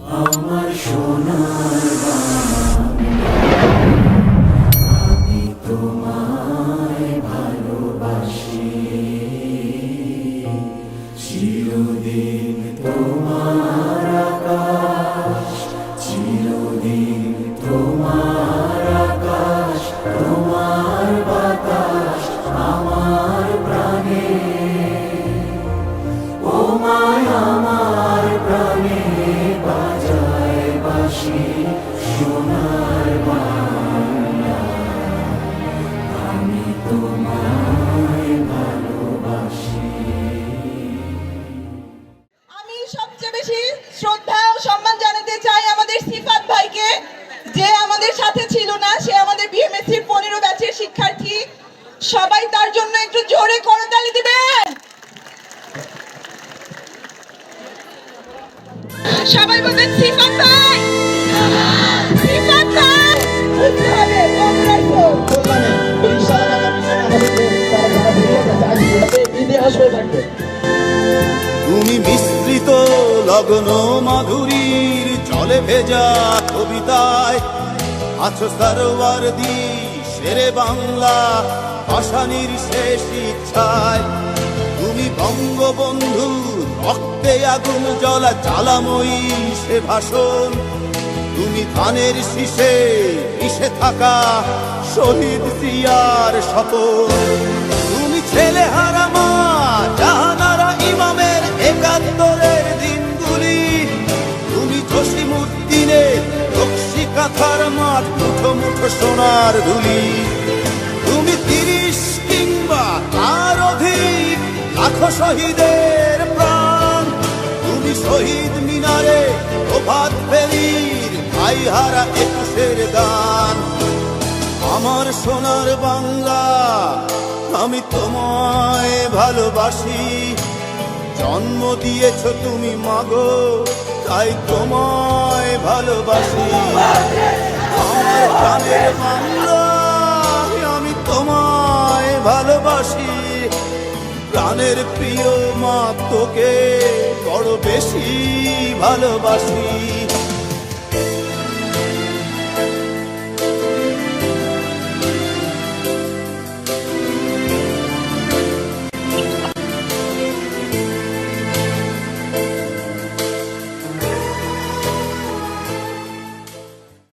আমার সোনার আমি তোমায় ভালোবাসি, চিরদিন তোমার আকাশ, চিরদিন তোমার আকাশ, তোমার বাতাস আমার প্রাণে, ও মায় আমার প্রাণে বাজায় বাঁশি সোনার বাংলা, আমি তোমায় ভালোবাসি। আমি সবচেয়ে বেশি শ্রদ্ধা ও সম্মান জানাতে চাই আমাদের সিফাত ভাইকে, যে আমাদের সাথে ছিল না, সে আমাদের বিএমএসসির 15 ব্যাচের শিক্ষার্থী। সবাই তার জন্য একটু জোরে করতালি দিবেন। সবাই বলবেন সিফাত ভাই, সিফাত ভাই বুঝতে হবে, মনে রাখো। তুমি মিশ্রিত লগ্ন মাধুরীর জলে ভেজা কবিতায় আছো সরওয়ারদি শেরে বাংলা ভাষানির শেষ ইচ্ছায়। তুমি বঙ্গবন্ধু রক্তে আগুন জ্বলা জ্বালাময়ী সে ভাষণ। তুমি ধানের শীষে মিশে থাকা শহীদ জিয়ার শপথ। তুমি ছেলে হারা মা জাহানারা ইমামের ৭১-এর দিনগুলি। তুমি জসিমউদ্দিনের রক্সি কাঁথার মাঠ মুঠো মুঠো সোনার ধুলি। তুমি ৩০ কিংবা তার অধিক লাখো শহীদের প্রাণ। তুমি শহীদ মিনারে প্রভাত ফেরির ভাই হারা ২১-এর গান। আমার সোনার বাংলা আমি তোমায় ভালোবাসি, জন্ম দিয়েছ তুমি মাগো তাই তোমায় ভালোবাসি। আমার প্রাণের বাংলা আমি তোমায় ভালোবাসি, প্রাণের প্রিয় মা তোকে বড় বেশি ভালোবাসি।